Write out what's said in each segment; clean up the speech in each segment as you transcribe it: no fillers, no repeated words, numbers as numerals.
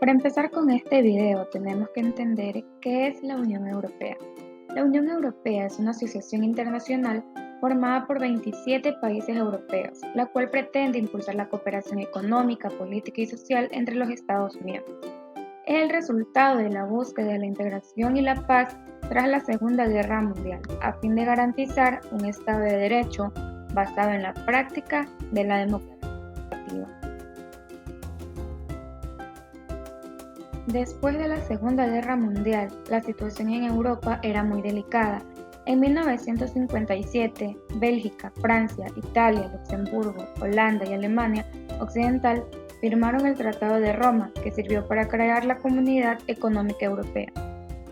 Para empezar con este video tenemos que entender qué es la Unión Europea. La Unión Europea es una asociación internacional formada por 27 países europeos, la cual pretende impulsar la cooperación económica, política y social entre los Estados miembros. Es el resultado de la búsqueda de la integración y la paz tras la Segunda Guerra Mundial, a fin de garantizar un Estado de Derecho basado en la práctica de la democracia. Después de la Segunda Guerra Mundial, la situación en Europa era muy delicada. En 1957, Bélgica, Francia, Italia, Luxemburgo, Holanda y Alemania Occidental firmaron el Tratado de Roma, que sirvió para crear la Comunidad Económica Europea.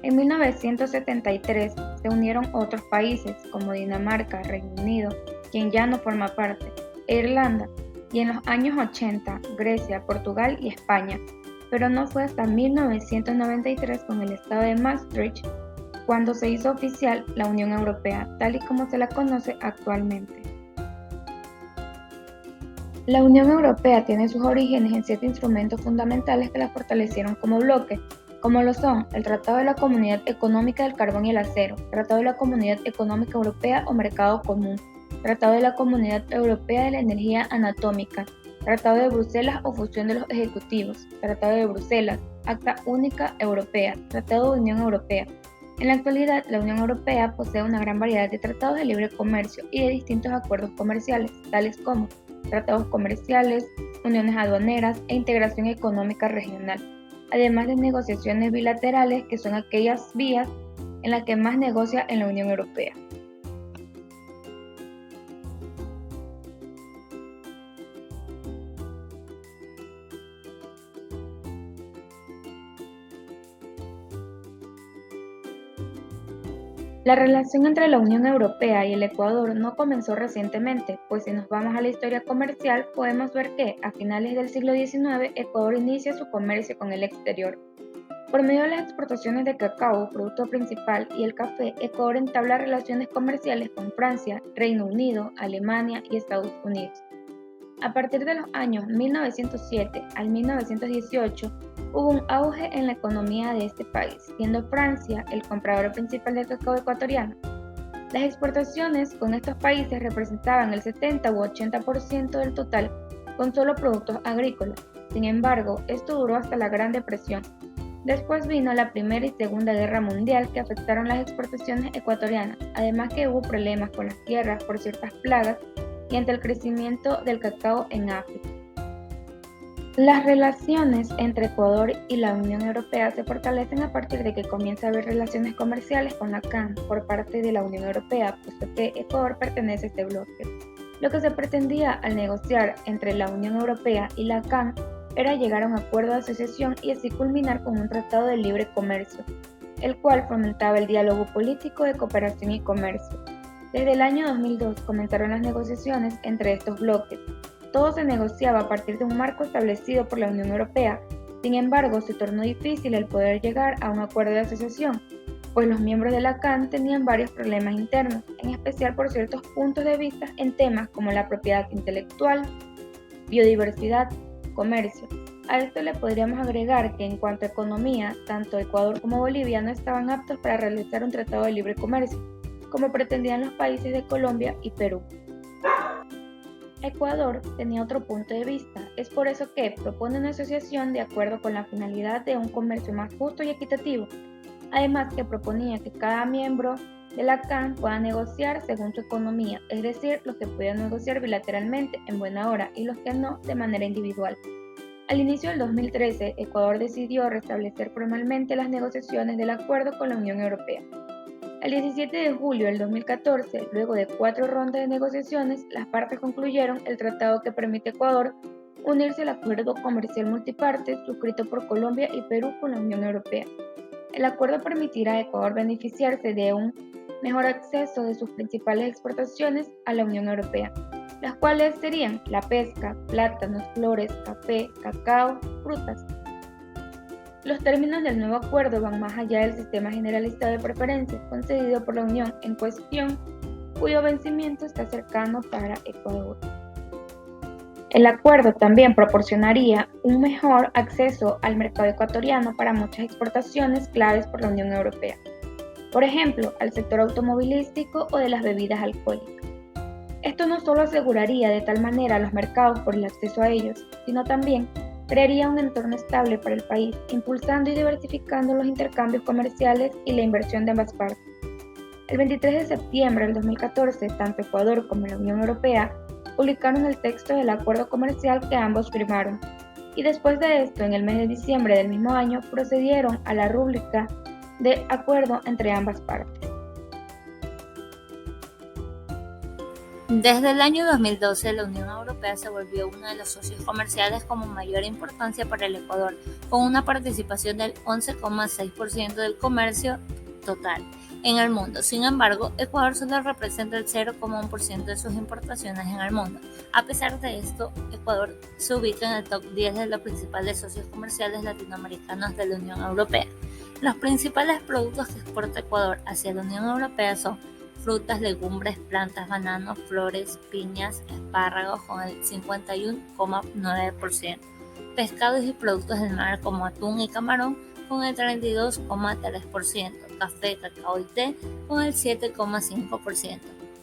En 1973 se unieron otros países como Dinamarca, Reino Unido, quien ya no forma parte, e Irlanda, y en los años 80 Grecia, Portugal y España, pero no fue hasta 1993 con el Estado de Maastricht cuando se hizo oficial la Unión Europea, tal y como se la conoce actualmente. La Unión Europea tiene sus orígenes en 7 instrumentos fundamentales que la fortalecieron como bloque, como lo son el Tratado de la Comunidad Económica del Carbón y el Acero, Tratado de la Comunidad Económica Europea o Mercado Común, Tratado de la Comunidad Europea de la Energía Atómica, Tratado de Bruselas o Fusión de los Ejecutivos, Tratado de Bruselas, Acta Única Europea, Tratado de Unión Europea. En la actualidad, la Unión Europea posee una gran variedad de tratados de libre comercio y de distintos acuerdos comerciales, tales como tratados comerciales, uniones aduaneras e integración económica regional, además de negociaciones bilaterales, que son aquellas vías en las que más negocia en la Unión Europea. La relación entre la Unión Europea y el Ecuador no comenzó recientemente, pues si nos vamos a la historia comercial podemos ver que, a finales del siglo XIX, Ecuador inicia su comercio con el exterior. Por medio de las exportaciones de cacao, producto principal, y el café, Ecuador entabla relaciones comerciales con Francia, Reino Unido, Alemania y Estados Unidos. A partir de los años 1907 al 1918, hubo un auge en la economía de este país, siendo Francia el comprador principal del cacao ecuatoriano. Las exportaciones con estos países representaban el 70 u 80% del total, con solo productos agrícolas. Sin embargo, esto duró hasta la Gran Depresión. Después vino la Primera y Segunda Guerra Mundial, que afectaron las exportaciones ecuatorianas, además que hubo problemas con las tierras por ciertas plagas y ante el crecimiento del cacao en África. Las relaciones entre Ecuador y la Unión Europea se fortalecen a partir de que comienza a haber relaciones comerciales con la CAN por parte de la Unión Europea, puesto que Ecuador pertenece a este bloque. Lo que se pretendía al negociar entre la Unión Europea y la CAN era llegar a un acuerdo de asociación y así culminar con un tratado de libre comercio, el cual fomentaba el diálogo político de cooperación y comercio. Desde el año 2002 comenzaron las negociaciones entre estos bloques. Todo se negociaba a partir de un marco establecido por la Unión Europea. Sin embargo, se tornó difícil el poder llegar a un acuerdo de asociación, pues los miembros de la CAN tenían varios problemas internos, en especial por ciertos puntos de vista en temas como la propiedad intelectual, biodiversidad, comercio. A esto le podríamos agregar que en cuanto a economía, tanto Ecuador como Bolivia no estaban aptos para realizar un tratado de libre comercio, como pretendían los países de Colombia y Perú. Ecuador tenía otro punto de vista, es por eso que propone una asociación de acuerdo con la finalidad de un comercio más justo y equitativo, además que proponía que cada miembro de la CAN pueda negociar según su economía, es decir, los que pudieran negociar bilateralmente en buena hora y los que no de manera individual. Al inicio del 2013, Ecuador decidió restablecer formalmente las negociaciones del acuerdo con la Unión Europea. El 17 de julio del 2014, luego de 4 rondas de negociaciones, las partes concluyeron el tratado que permite a Ecuador unirse al Acuerdo Comercial Multiparte suscrito por Colombia y Perú con la Unión Europea. El acuerdo permitirá a Ecuador beneficiarse de un mejor acceso de sus principales exportaciones a la Unión Europea, las cuales serían la pesca, plátanos, flores, café, cacao, frutas. Los términos del nuevo acuerdo van más allá del sistema generalizado de preferencias concedido por la Unión en cuestión, cuyo vencimiento está cercano para Ecuador. El acuerdo también proporcionaría un mejor acceso al mercado ecuatoriano para muchas exportaciones claves por la Unión Europea, por ejemplo, al sector automovilístico o de las bebidas alcohólicas. Esto no solo aseguraría de tal manera los mercados por el acceso a ellos, sino también crearía un entorno estable para el país, impulsando y diversificando los intercambios comerciales y la inversión de ambas partes. El 23 de septiembre del 2014, tanto Ecuador como la Unión Europea publicaron el texto del acuerdo comercial que ambos firmaron, y después de esto, en el mes de diciembre del mismo año, procedieron a la rúbrica de acuerdo entre ambas partes. Desde el año 2012, la Unión Europea se volvió uno de los socios comerciales con mayor importancia para el Ecuador, con una participación del 11,6% del comercio total en el mundo. Sin embargo, Ecuador solo representa el 0,1% de sus importaciones en el mundo. A pesar de esto, Ecuador se ubica en el top 10 de los principales socios comerciales latinoamericanos de la Unión Europea. Los principales productos que exporta Ecuador hacia la Unión Europea son frutas, legumbres, plantas, bananos, flores, piñas, espárragos con el 51,9%, pescados y productos del mar como atún y camarón con el 32,3%, café, cacao y té con el 7,5%.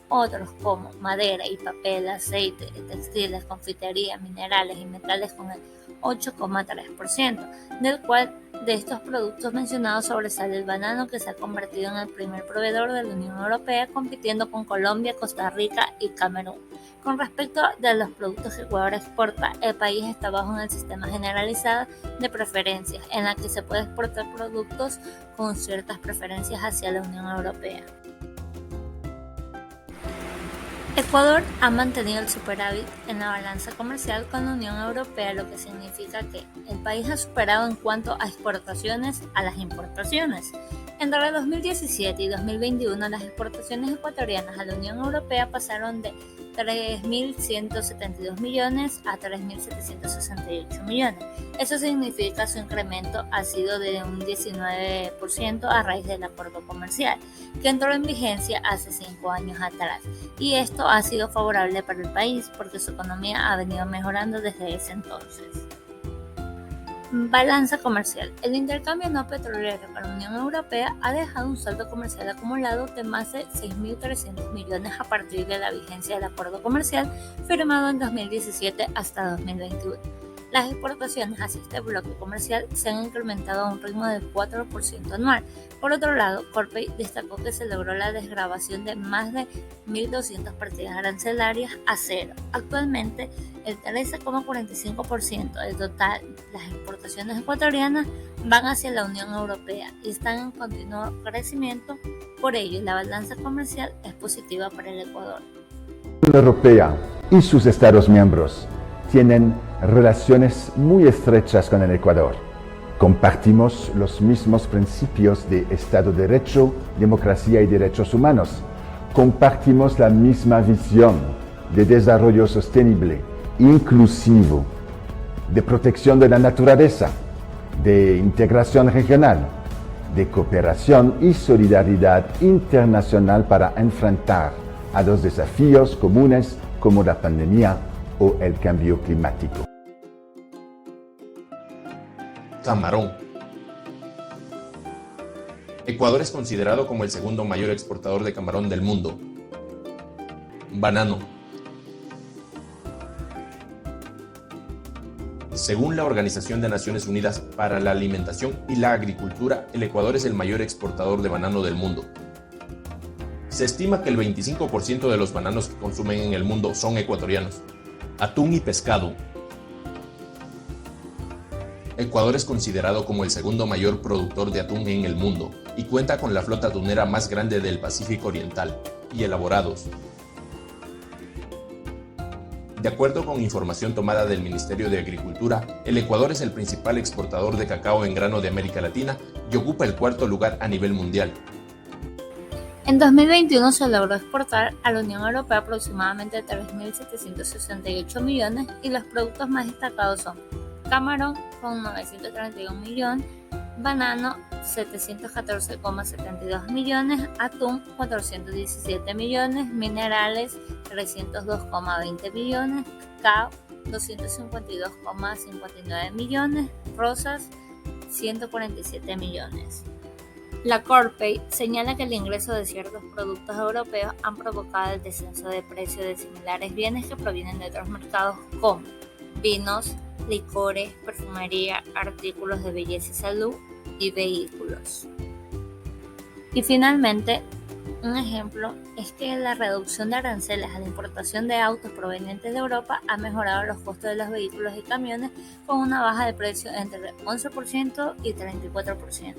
Otros como madera y papel, aceite, textiles, confitería, minerales y metales con el 8,3%, del cual de estos productos mencionados sobresale el banano, que se ha convertido en el primer proveedor de la Unión Europea, compitiendo con Colombia, Costa Rica y Camerún. Con respecto de los productos que Ecuador exporta, el país está bajo en el sistema generalizado de preferencias, en la que se puede exportar productos con ciertas preferencias hacia la Unión Europea. Ecuador ha mantenido el superávit en la balanza comercial con la Unión Europea, lo que significa que el país ha superado en cuanto a exportaciones a las importaciones. Entre 2017 y 2021, las exportaciones ecuatorianas a la Unión Europea pasaron de 3.172 millones a 3.768 millones. Eso significa su incremento ha sido de un 19% a raíz del acuerdo comercial, que entró en vigencia hace 5 años atrás. Y esto ha sido favorable para el país porque su economía ha venido mejorando desde ese entonces. Balanza comercial. El intercambio no petrolero con la Unión Europea ha dejado un saldo comercial acumulado de más de 6.300 millones a partir de la vigencia del acuerdo comercial firmado en 2017 hasta 2021. Las exportaciones hacia este bloque comercial se han incrementado a un ritmo del 4% anual. Por otro lado, Corpey destacó que se logró la desgravación de más de 1.200 partidas arancelarias a cero. Actualmente, el 13,45% del total de las exportaciones ecuatorianas van hacia la Unión Europea y están en continuo crecimiento. Por ello, la balanza comercial es positiva para el Ecuador. La Unión Europea y sus Estados miembros tienen relaciones muy estrechas con el Ecuador. Compartimos los mismos principios de Estado de Derecho, democracia y derechos humanos. Compartimos la misma visión de desarrollo sostenible, inclusivo, de protección de la naturaleza, de integración regional, de cooperación y solidaridad internacional para enfrentar a los desafíos comunes como la pandemia o el cambio climático. Camarón. Ecuador es considerado como el segundo mayor exportador de camarón del mundo. Banano. Según la Organización de Naciones Unidas para la Alimentación y la Agricultura, el Ecuador es el mayor exportador de banano del mundo. Se estima que el 25% de los bananos que consumen en el mundo son ecuatorianos. Atún y pescado. Ecuador es considerado como el segundo mayor productor de atún en el mundo y cuenta con la flota atunera más grande del Pacífico Oriental y elaborados. De acuerdo con información tomada del Ministerio de Agricultura, el Ecuador es el principal exportador de cacao en grano de América Latina y ocupa el cuarto lugar a nivel mundial. En 2021 se logró exportar a la Unión Europea aproximadamente 3.768 millones y los productos más destacados son camarón con 931 millones, banano 714,72 millones, atún 417 millones, minerales 302,20 millones, cacao 252,59 millones, rosas 147 millones. La Corpey señala que el ingreso de ciertos productos europeos han provocado el descenso de precios de similares bienes que provienen de otros mercados como vinos, licores, perfumería, artículos de belleza y salud y vehículos. Y finalmente, un ejemplo es que la reducción de aranceles a la importación de autos provenientes de Europa ha mejorado los costos de los vehículos y camiones con una baja de precio entre 11% y 34%.